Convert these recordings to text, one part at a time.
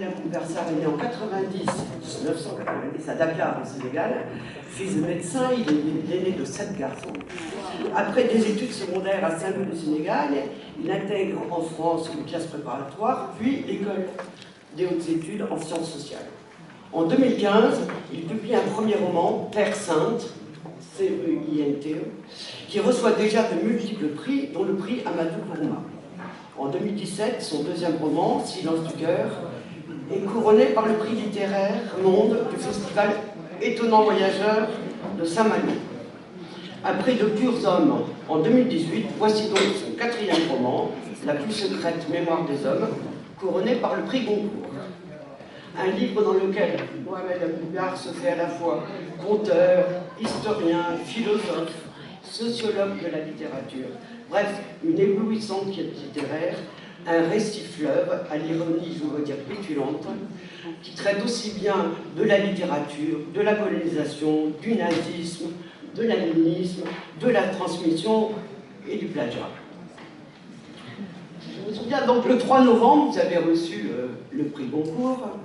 William Bouversar est né en 1990 à Dakar, au Sénégal. Fils de médecin, il est l'aîné de 7 garçons. Après des études secondaires à Saint-Louis du Sénégal, il intègre en France une classe préparatoire, puis l'école des hautes études en sciences sociales. En 2015, il publie un premier roman, Terre Sainte, C-E-I-N-T-E, qui reçoit déjà de multiples prix, dont le prix Amadou Kourouma. En 2017, son deuxième roman, Silence du cœur, est couronné par le prix littéraire Monde du festival Étonnant Voyageur de Saint-Malo. Un prix de purs hommes en 2018, voici donc son quatrième roman, La plus secrète mémoire des hommes, couronné par le prix Goncourt. Un livre dans lequel Mohamed Abougar se fait à la fois conteur, historien, philosophe, sociologue de la littérature. Bref, une éblouissante quête littéraire, un récit fleuve, à l'ironie, je veux dire, pétulante, qui traite aussi bien de la littérature, de la colonisation, du nazisme, de l'animisme, de la transmission et du plagiat. Je me souviens, donc le 3 novembre, vous avez reçu le prix Goncourt,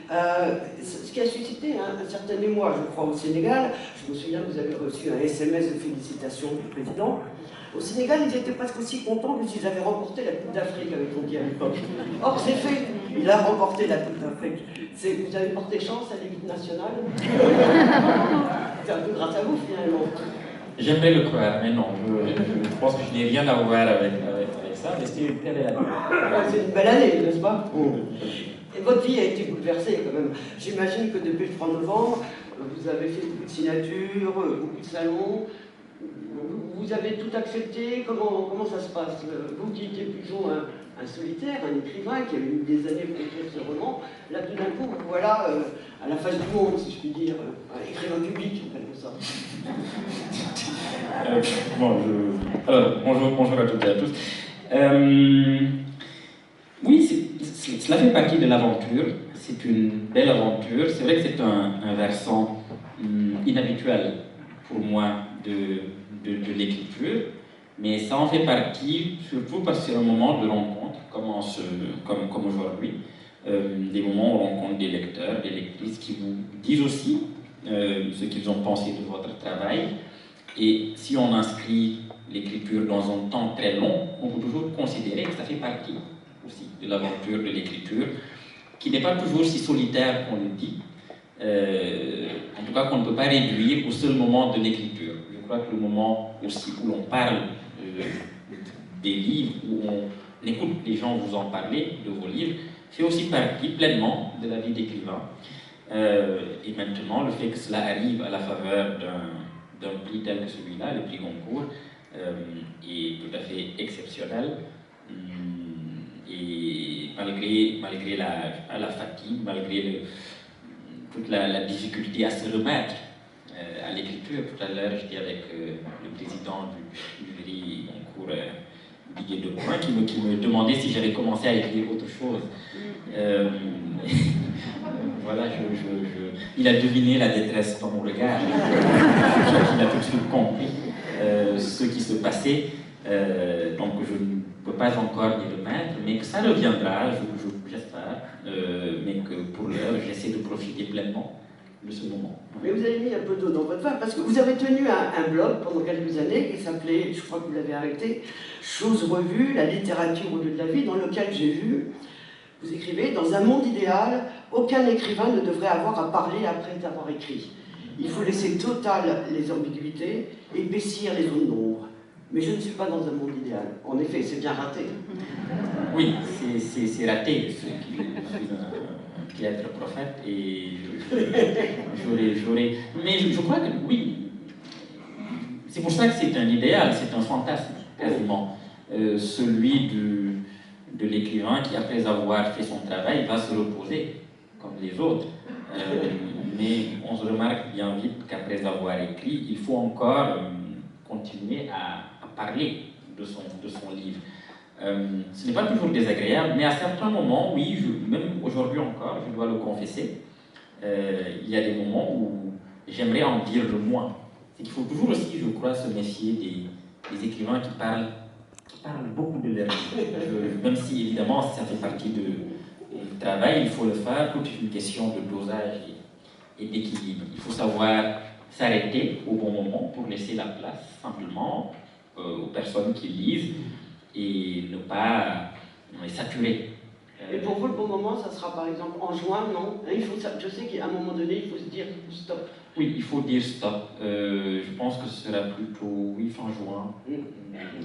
ce qui a suscité un certain émoi, je crois, au Sénégal. Je me souviens que vous avez reçu un SMS de félicitations du président. Au Sénégal, ils étaient presque aussi contents que s'ils avaient remporté la Coupe d'Afrique, avait-on dit à l'époque. Or, c'est fait, il a remporté la Coupe d'Afrique. Vous avez porté chance à l'équipe nationale. C'est un peu grâce à vous, finalement. J'aimerais le croire, mais non, je pense que je n'ai rien à voir avec ça, mais c'était une très belle année. C'est une belle année, n'est-ce pas? Et votre vie a été bouleversée, quand même. J'imagine que depuis le 3 novembre, vous avez fait beaucoup de signatures, beaucoup de salons. Vous avez tout accepté. Comment ça se passe? Vous qui étiez plutôt un solitaire, un écrivain qui a eu des années pour écrire ce roman, là tout d'un coup, vous voilà à la face du monde, si je puis dire, un écrivain public en quelque sorte. Bonjour à toutes et à tous. Oui, cela fait partie de l'aventure. C'est une belle aventure. C'est vrai que c'est un versant inhabituel pour moi de l'écriture, mais ça en fait partie, surtout parce que c'est un moment de rencontre, comme aujourd'hui, des moments où on rencontre des lecteurs, des lectrices qui vous disent aussi ce qu'ils ont pensé de votre travail. Et si on inscrit l'écriture dans un temps très long, on peut toujours considérer que ça fait partie aussi de l'aventure de l'écriture, qui n'est pas toujours si solitaire qu'on le dit, en tout cas qu'on ne peut pas réduire au seul moment de l'écriture. Je crois que le moment aussi où l'on parle des livres, où on écoute les gens vous en parler de vos livres, fait aussi partie pleinement de la vie d'écrivain. Et maintenant, le fait que cela arrive à la faveur d'un prix tel que celui-là, le prix Goncourt, est tout à fait exceptionnel. Et malgré la fatigue, malgré toute la difficulté à se remettre à l'écriture. Tout à l'heure, j'étais avec le président du jury Goncourt, Didier Depoin, qui me demandait si j'avais commencé à écrire autre chose. Voilà, il a deviné la détresse dans mon regard. Il a tout de suite compris ce qui se passait. Donc je ne peux pas encore m'y remettre, mais que ça reviendra, j'espère, mais que pour l'heure, j'essaie de profiter pleinement de ce moment. Mais vous avez mis un peu d'eau dans votre vin, parce que vous avez tenu un blog pendant quelques années qui s'appelait, je crois que vous l'avez arrêté, Choses revues, la littérature au lieu de la vie, dans lequel j'ai vu, vous écrivez, dans un monde idéal, aucun écrivain ne devrait avoir à parler après avoir écrit. Il faut laisser totales les ambiguïtés, épaissir les zones d'ombre. Mais je ne suis pas dans un monde idéal. En effet, c'est bien raté. Oui, c'est raté. Je suis être prophète et j'aurais... Mais je crois que oui. C'est pour ça que c'est un idéal, c'est un fantasme, quasiment. Celui de l'écrivain qui, après avoir fait son travail, va se reposer, comme les autres. Mais on se remarque bien vite qu'après avoir écrit, il faut encore continuer à parler de son livre. Ce n'est pas toujours désagréable, mais à certains moments, oui, même aujourd'hui encore, je dois le confesser, il y a des moments où j'aimerais en dire le moins. C'est qu'il faut toujours aussi, je crois, se méfier des écrivains qui parlent beaucoup de leur livre. Même si, évidemment, ça fait partie le travail, il faut le faire, toute une question de dosage et d'équilibre. Il faut savoir s'arrêter au bon moment pour laisser la place simplement aux personnes qui lisent et ne pas saturer. Et pour vous, le bon moment, ça sera par exemple en juin, non? Je sais qu'à un moment donné, il faut se dire stop. Oui, il faut dire stop. Je pense que ce sera plutôt, oui, fin juin.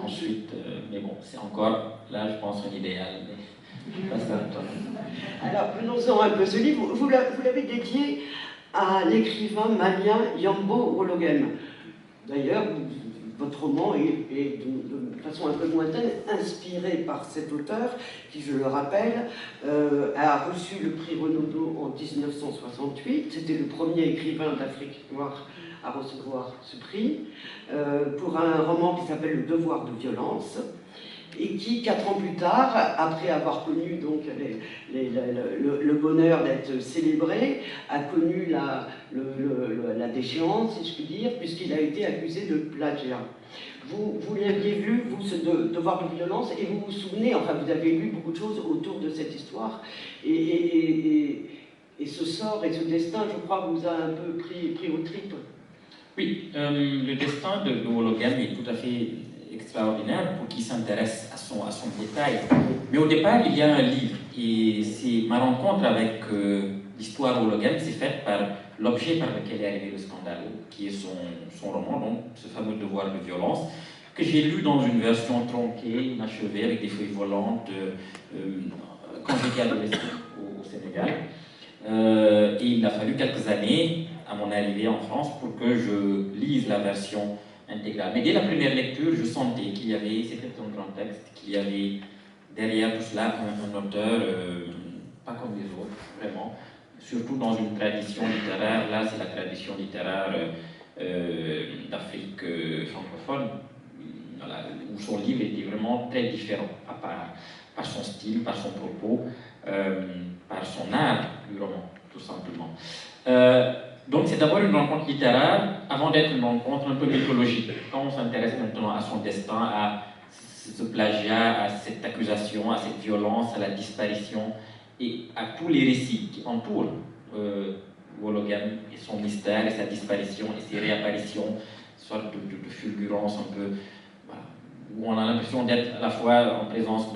Ensuite, mais bon, c'est encore, là, je pense, un idéal. Mais pas ça. Alors, prenons-en un peu. Ce livre, vous l'avez dédié à l'écrivain malien Yambo Wologem. D'ailleurs, votre roman est de façon un peu lointaine inspiré par cet auteur qui, je le rappelle, a reçu le prix Renaudot en 1968. C'était le premier écrivain d'Afrique noire à recevoir ce prix pour un roman qui s'appelle Le devoir de violence et qui, 4 ans plus tard, après avoir connu donc le bonheur d'être célébré, a connu la déchéance, si je puis dire, puisqu'il a été accusé de plagiat. Vous l'aviez lu, vous, ce devoir de violence, et vous vous souvenez, enfin vous avez lu beaucoup de choses autour de cette histoire, et ce sort et ce destin, je crois, vous a un peu pris aux tripes. Oui, le destin de Wologem est tout à fait extraordinaire pour qui s'intéresse à son détail. Mais au départ, il y a un livre, et c'est ma rencontre avec l'histoire Wologem, c'est faite par l'objet par lequel est arrivé le scandale, qui est son roman, donc ce fameux devoir de violence, que j'ai lu dans une version tronquée, inachevée, avec des feuilles volantes, quand j'étais adolescent au Sénégal. Et il a fallu quelques années à mon arrivée en France pour que je lise la version intégrale. Mais dès la première lecture, je sentais qu'il y avait, c'était un grand texte, qu'il y avait derrière tout cela un auteur pas comme les autres, vraiment, surtout dans une tradition littéraire. Là, c'est la tradition littéraire d'Afrique francophone, voilà, où son livre était vraiment très différent, par son style, par son propos, par son art du roman, tout simplement. Donc c'est d'abord une rencontre littéraire avant d'être une rencontre un peu mythologique. Quand on s'intéresse maintenant à son destin, à ce plagiat, à cette accusation, à cette violence, à la disparition et à tous les récits qui entourent Wologem et son mystère et sa disparition et ses réapparitions, sorte de fulgurance un peu, voilà, où on a l'impression d'être à la fois en présence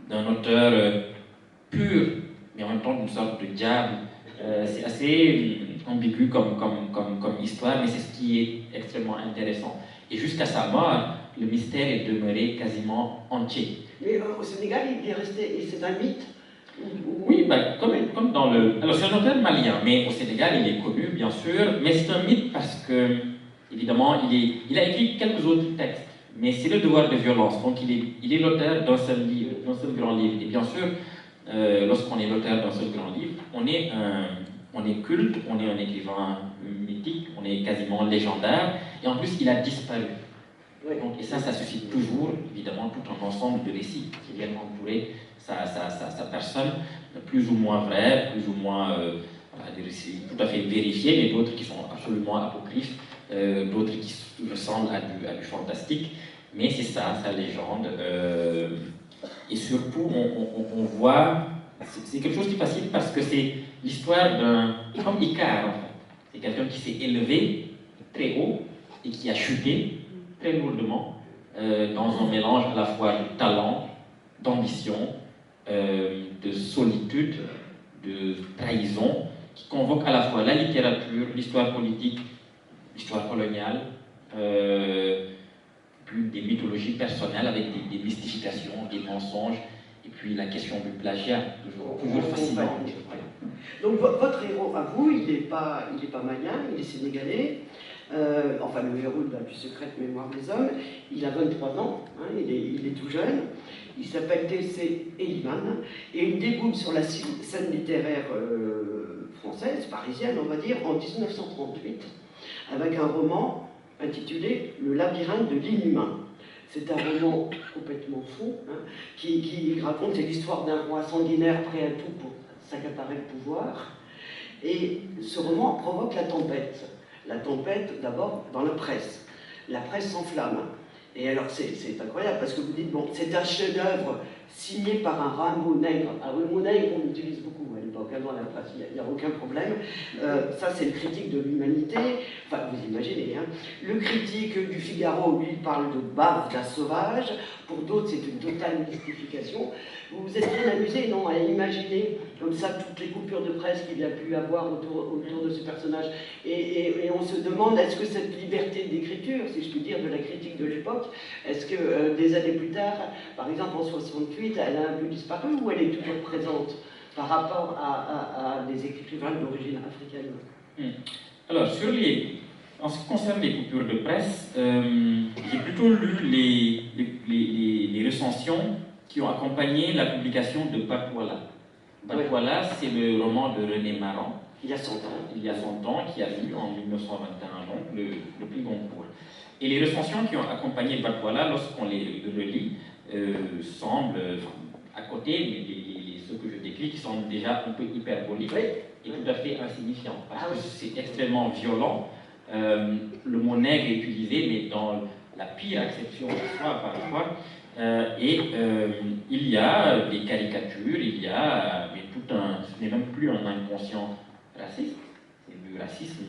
d'un auteur pur, mais en même temps d'une sorte de diable. C'est assez ambigu comme histoire, mais c'est ce qui est extrêmement intéressant. Et jusqu'à sa mort, le mystère est demeuré quasiment entier. Mais au Sénégal, il est resté, et c'est un mythe? Oui, bah, comme dans le... Alors c'est un auteur malien, mais au Sénégal, il est connu, bien sûr, mais c'est un mythe parce que, évidemment, il a écrit quelques autres textes, mais c'est le devoir de violence, donc il est l'auteur d'un seul livre, d'un seul grand livre. Et bien sûr, lorsqu'on est l'auteur d'un seul grand livre, on est culte, on est un écrivain mythique, on est quasiment légendaire, et en plus il a disparu. Donc, et ça suscite toujours, évidemment, tout un ensemble de récits qui viennent entourer sa personne, plus ou moins vrais, plus ou moins des récits tout à fait vérifiés, mais d'autres qui sont absolument apocryphes, d'autres qui ressemblent à du fantastique, mais c'est ça, sa légende. Et surtout, on voit, c'est quelque chose qui est facile parce que c'est l'histoire d'un, comme Icare en fait. C'est quelqu'un qui s'est élevé très haut et qui a chuté très lourdement dans un mélange à la fois de talent, d'ambition, de solitude, de trahison, qui convoque à la fois la littérature, l'histoire politique, l'histoire coloniale, puis des mythologies personnelles avec des mystifications, des mensonges, et puis la question du plagiat, toujours fascinante. Donc votre héros à vous, il n'est pas malien, il est sénégalais. Enfin, le héros de la plus secrète mémoire des hommes, il a 23 ans, hein, il est tout jeune, il s'appelle T.C. Eliman, et il déboule sur la scène littéraire française, parisienne, on va dire, en 1938, avec un roman intitulé Le labyrinthe de l'inhumain. C'est un roman complètement fou, hein, qui raconte l'histoire d'un roi sanguinaire prêt à tout pour s'accaparer le pouvoir, et ce roman provoque la tempête. La tempête, d'abord, dans la presse. La presse s'enflamme. Et alors, c'est incroyable, parce que vous dites, bon, c'est un chef-d'œuvre signé par un Rameau Nègre. Alors, le mot nègre, on l'utilise beaucoup à l'époque, dans la presse, il n'y a aucun problème. Ça, c'est le critique de l'humanité, enfin, vous imaginez, hein. Le critique du Figaro, lui, parle de bave d'un sauvage. Pour d'autres, c'est une totale mystification. Vous vous êtes bien amusé, non, à imaginer comme ça toutes les coupures de presse qu'il a pu avoir autour de ce personnage. Et on se demande, est-ce que cette liberté d'écriture, si je puis dire, de la critique de l'époque, est-ce que des années plus tard, par exemple en 68, elle a un peu disparu ou elle est toujours présente par rapport à des écrivains d'origine africaine? Alors, en ce qui concerne les coupures de presse, j'ai plutôt lu les recensions qui ont accompagné la publication de Batouala. Batouala, c'est le roman de René Maran. Il y a 100 ans. Il y a 100 ans, qui a eu en 1921 donc, le prix Goncourt. Et les recensions qui ont accompagné Batouala, lorsqu'on les relit, semblent, à côté, mais ceux que je décris, qui sont déjà un peu hyperboliques et tout à fait insignifiants. Parce que c'est extrêmement violent. Le mot nègre est utilisé, mais dans la pire acception de soi parfois. Il y a des caricatures, il y a mais ce n'est même plus un inconscient raciste, c'est du racisme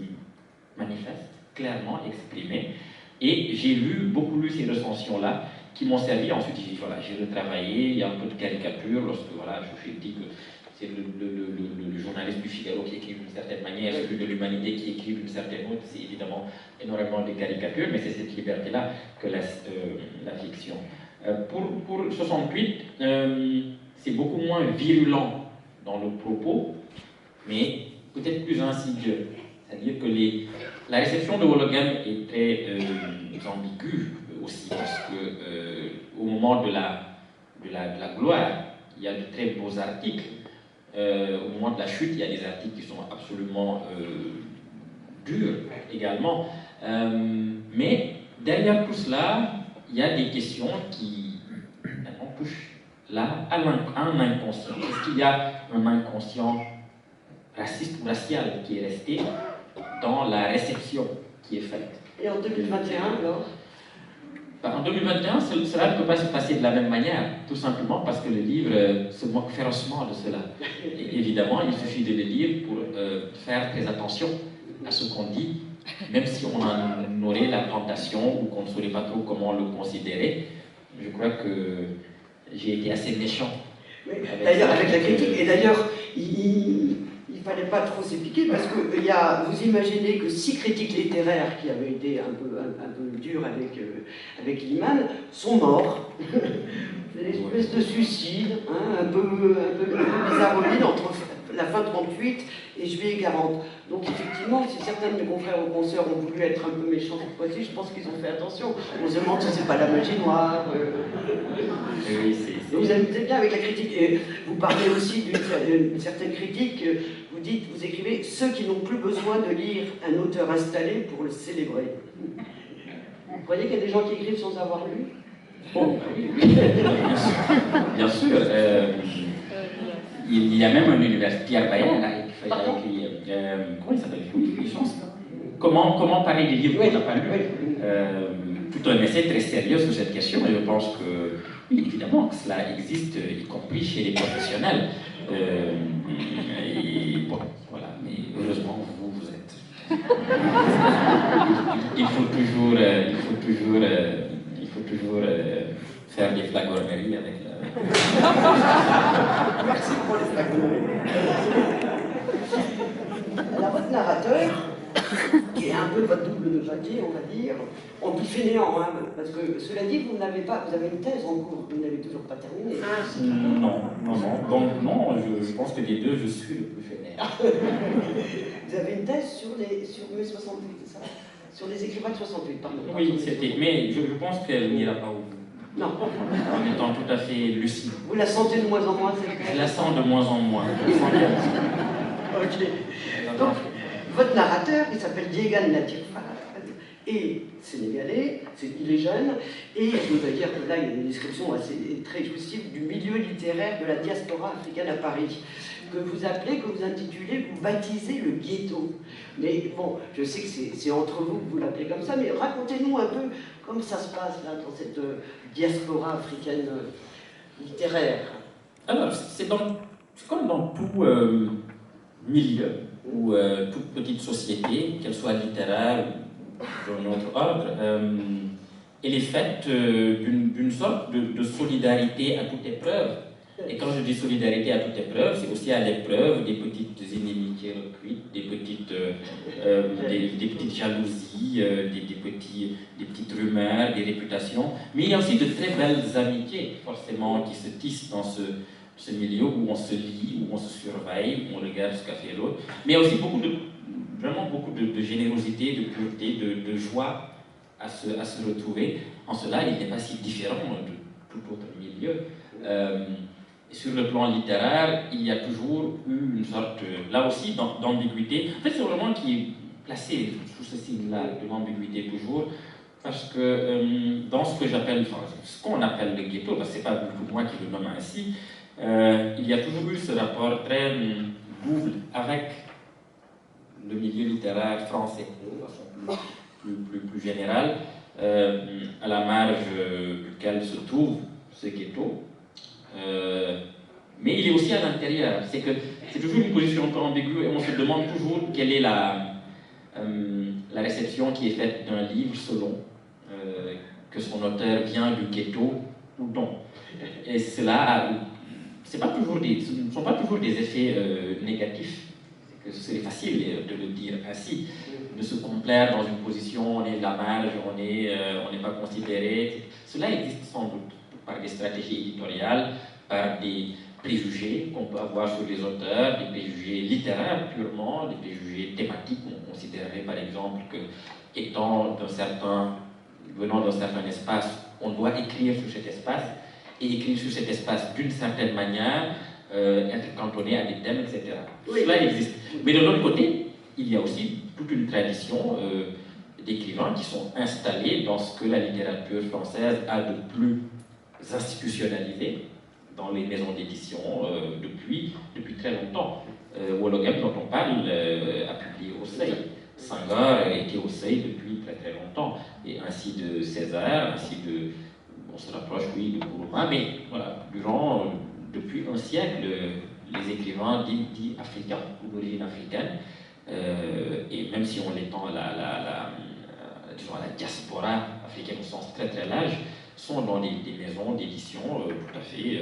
manifeste, clairement exprimé. Et j'ai beaucoup lu ces recensions-là, qui m'ont servi. Ensuite, j'ai retravaillé, il y a un peu de caricature, lorsque je dis que c'est le journaliste du Figaro qui écrit d'une certaine manière, celui de l'Humanité qui écrit d'une certaine autre, c'est évidemment énormément de caricatures, mais c'est cette liberté-là que laisse la fiction. Pour 68, c'est beaucoup moins virulent dans le propos, mais peut-être plus insidieux. C'est-à-dire que la réception de Wollogen est très ambiguë aussi, parce que au moment de la gloire, il y a de très beaux articles. Au moment de la chute, il y a des articles qui sont absolument durs également. Mais derrière tout cela, il y a des questions qui touchent là à un inconscient. Est-ce qu'il y a un inconscient raciste ou racial qui est resté dans la réception qui est faite? Et en 2021, alors? En 2021, cela ne peut pas se passer de la même manière, tout simplement parce que le livre se moque férocement de cela. Et évidemment, il suffit de le lire pour faire très attention à ce qu'on dit, même si on en aurait la tentation ou qu'on ne saurait pas trop comment le considérer. Je crois que j'ai été assez méchant. D'ailleurs, avec la critique, et d'ailleurs, il ne fallait pas trop s'impliquer parce que vous imaginez que 6 critiques littéraires qui avaient été un peu durs avec Liman sont morts. C'est une espèce de suicide, hein, un peu bizarroïde entre la fin 38 et juillet 40. Donc effectivement, si certains de mes confrères ou consoeurs ont voulu être un peu méchants cette fois-ci, je pense qu'ils ont fait attention. On se demande si c'est pas la magie noire. Oui, vous amusez bien avec la critique. Et vous parlez aussi d'une certaine critique. Vous dites, vous écrivez, ceux qui n'ont plus besoin de lire un auteur installé pour le célébrer. Vous croyez qu'il y a des gens qui écrivent sans avoir lu? Oh, bien sûr. Il y a même un universitaire, Pierre Bayer, qui a écrit, comment il s'appelle? Je pense. Comment parler des livres qu'on n'a pas lus? Tout un essai très sérieux sur cette question, et je pense que, évidemment, que cela existe, y compris chez les professionnels. Et bon, voilà, mais heureusement, vous êtes. Il faut toujours faire des flagorneries avec la... Merci pour les flagorneries. Alors, votre narrateur, qui est un peu votre double de papier, on va dire, on dit fainéant, hein, parce que cela dit, vous avez une thèse en cours, vous n'avez toujours pas terminé. Non. Donc non, je pense que des deux, je suis le plus fainéant. Vous avez une thèse sur mai 68, c'est ça? Sur les écrivains de 68, pardon. Oui, mais je pense qu'elle n'ira pas au bout. Non. En étant tout à fait lucide. Vous la sentez de moins en moins, c'est Je la sens de moins en moins. Ok. Donc, votre narrateur, il s'appelle Diégane Latirfal, et sénégalais, il est jeune, et je dois dire que là, il y a une description très jouissive du milieu littéraire de la diaspora africaine à Paris, que vous intitulez, vous baptisez le ghetto. Mais bon, je sais que c'est entre vous que vous l'appelez comme ça, mais racontez-nous un peu comment ça se passe là, dans cette diaspora africaine littéraire? Alors, c'est comme dans tout milieu ou toute petite société, qu'elle soit littéraire ou d'un autre ordre, elle est faite d'une sorte de solidarité à toute épreuve. Et quand je dis solidarité à toute épreuve, c'est aussi à l'épreuve des petites inimitiés recuites, des petites jalousies, des petites rumeurs, des réputations. Mais il y a aussi de très belles amitiés, forcément, qui se tissent dans ce milieu où on se lit, où on se surveille, où on regarde ce qu'a fait l'autre. Mais il y a aussi vraiment beaucoup de générosité, de pureté, de joie à se retrouver. En cela, il n'est pas si différent de tout autre milieu. Sur le plan littéraire, il y a toujours eu une sorte, là aussi, d'ambiguïté. En fait, c'est un roman qui est placé sous ce signe-là, de l'ambiguïté toujours, parce que dans ce que j'appelle, enfin, ce qu'on appelle le ghetto, parce que ce n'est pas beaucoup moi qui le nomme ainsi, il y a toujours eu ce rapport très double avec le milieu littéraire français, de façon plus générale, à la marge duquel se trouve ce ghetto. Mais il est aussi à l'intérieur. C'est toujours une position un peu ambiguë et on se demande toujours quelle est la réception qui est faite d'un livre selon que son auteur vient du ghetto ou non. Et cela, ce ne sont pas toujours des effets négatifs. C'est facile de le dire ainsi, de se complaire dans une position, on est de la marge, on n'est pas considéré. Cela existe sans doute par des stratégies éditoriales, par des préjugés qu'on peut avoir sur les auteurs, des préjugés littéraires purement, des préjugés thématiques. On considérerait par exemple que, venant d'un certain espace, on doit écrire sur cet espace, et écrire sur cet espace d'une certaine manière, être cantonné à des thèmes, etc. Oui. Cela existe. Mais de l'autre côté, il y a aussi toute une tradition d'écrivains qui sont installés dans ce que la littérature française a de plus institutionnalisé dans les maisons d'édition depuis très longtemps. Wologem, dont on parle, a publié au Seuil. Senghor était au Seuil depuis très longtemps, et ainsi de César, on se rapproche, oui, de Kourouma, mais voilà, depuis un siècle, les écrivains dits africains, ou d'origine africaine, et même si on l'étend à la diaspora africaine au sens très large, sont dans des maisons d'édition tout à fait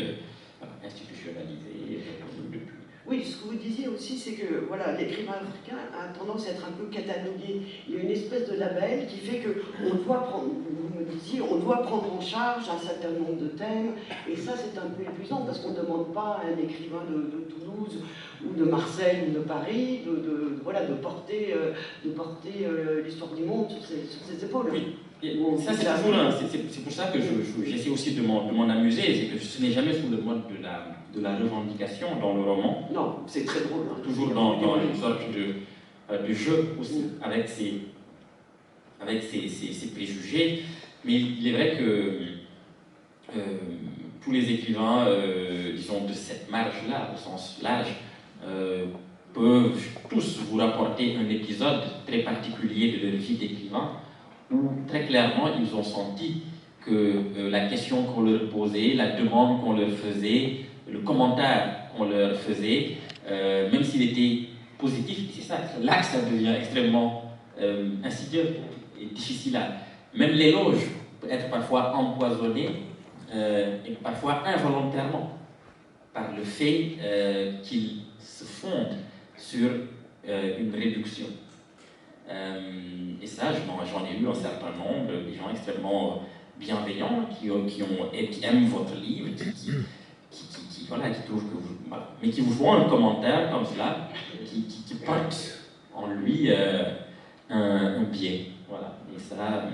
institutionnalisées depuis. Oui, ce que vous disiez aussi, c'est que voilà, l'écrivain africain a tendance à être un peu catalogué. Il y a une espèce de label qui fait qu'on doit prendre, vous me disiez, on doit prendre en charge un certain nombre de thèmes, et ça c'est un peu épuisant parce qu'on ne demande pas à un écrivain de Toulouse ou de Marseille ou de Paris de porter l'histoire du monde sur ses épaules. Oui. Ça, c'est pour ça que j'essaie aussi de m'en amuser, c'est que ce n'est jamais sous le mode de la revendication dans le roman. Non, c'est très drôle. Hein. Toujours dans une sorte de jeu aussi, avec ses préjugés. Mais il est vrai que tous les écrivains, disons, de cette marge-là, au sens large, peuvent tous vous rapporter un épisode très particulier de leur vie d'écrivain, où très clairement ils ont senti que la question qu'on leur posait, la demande qu'on leur faisait, le commentaire qu'on leur faisait, même s'il était positif, c'est ça, là que ça devient extrêmement insidieux et difficile. Même l'éloge peut être parfois empoisonné et parfois involontairement par le fait qu'il se fonde sur une réduction. Et ça, j'en ai eu un certain nombre, des gens extrêmement bienveillants qui aiment votre livre, qui trouvent que vous... Voilà, mais qui vous font un commentaire comme cela, qui porte en lui un biais. Voilà. Et ça,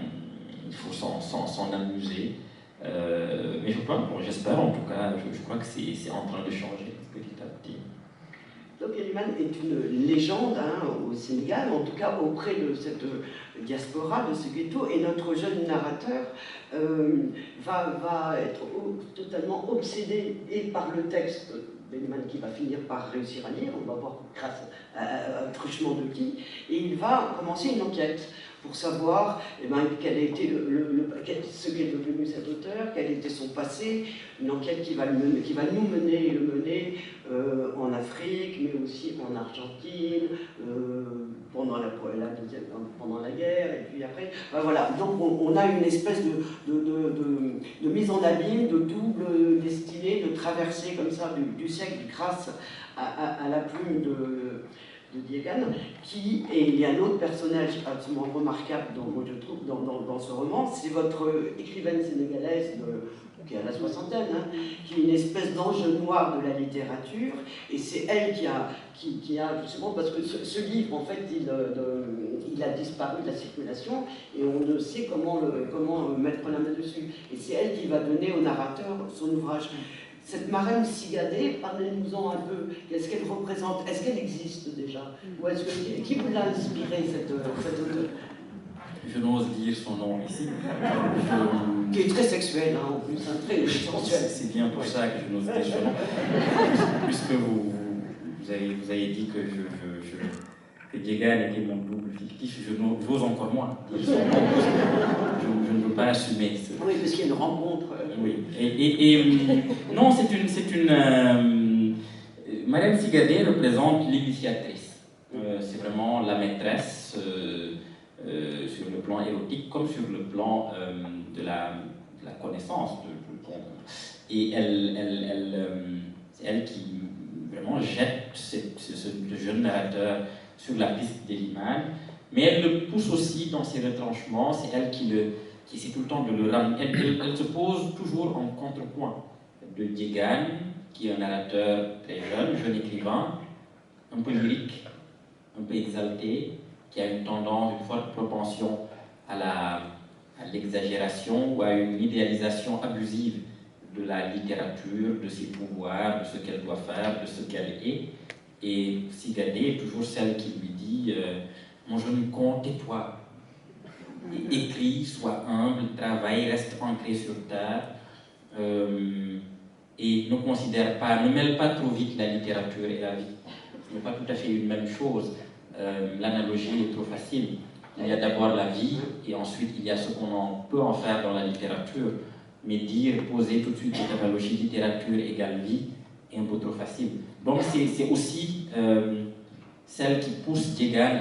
il faut s'en amuser. Mais j'espère en tout cas, je crois que c'est en train de changer petit à petit. Donc Elimane est une légende au Sénégal, en tout cas auprès de cette diaspora, de ce ghetto, et notre jeune narrateur va être totalement obsédé et par le texte d'Elimane qui va finir par réussir à lire, on va voir grâce à un truchement de qui, et il va commencer une enquête pour savoir quel a été ce qu'est devenu cet auteur, quel était son passé, une enquête qui va nous mener en Afrique, mais aussi en Argentine, pendant la guerre, et puis après, voilà. Donc on a une espèce de mise en abîme, de double destinée, de traversée comme ça du siècle grâce à la plume de Diégane, et il y a un autre personnage absolument remarquable je trouve dans ce roman, c'est votre écrivaine sénégalaise qui est à la soixantaine, qui est une espèce d'ange noir de la littérature, et c'est elle qui a justement, parce que ce livre, en fait, il a disparu de la circulation, et on ne sait comment mettre la main dessus. Et c'est elle qui va donner au narrateur son ouvrage. Cette marraine Sigadé, parlez-nous-en un peu. Qu'est-ce qu'elle représente? Est-ce qu'elle existe déjà? Ou qui vous l'a inspiré, cette auteure? Je n'ose dire son nom ici. Qui est très sexuel, en plus, très sensuel. C'est bien pour ça que je n'ose dire son nom. Puisque vous avez dit que Diégane était mon double fictif, j'ose encore moins dire son nom. Je ne veux pas assumer ce... Oui, parce qu'il y a une rencontre. Oui. Non, c'est une Mariam Sigadé représente l'initiatrice. C'est vraiment la maîtresse sur le plan érotique comme sur le plan de la connaissance. Et c'est elle qui vraiment jette ce jeune narrateur sur la piste de l'image, mais elle le pousse aussi dans ses retranchements. C'est elle qui essaie tout le temps de le ramener. Elle se pose toujours en contrepoint de Diégane, qui est un narrateur très jeune écrivain, un peu lyrique, un peu exalté, qui a une tendance, une forte propension à l'exagération ou à une idéalisation abusive de la littérature, de ses pouvoirs, de ce qu'elle doit faire, de ce qu'elle est. Et Sigadé est toujours celle qui lui dit mon jeune comte, tais-toi, écris, sois humble, travaille, reste ancré sur terre, et ne mêle pas trop vite la littérature et la vie. Ce n'est pas tout à fait une même chose. L'analogie est trop facile. Il y a d'abord la vie, et ensuite il y a ce qu'on peut en faire dans la littérature. Mais poser tout de suite cette analogie littérature égale vie est un peu trop facile. Donc c'est aussi celle qui pousse Diégane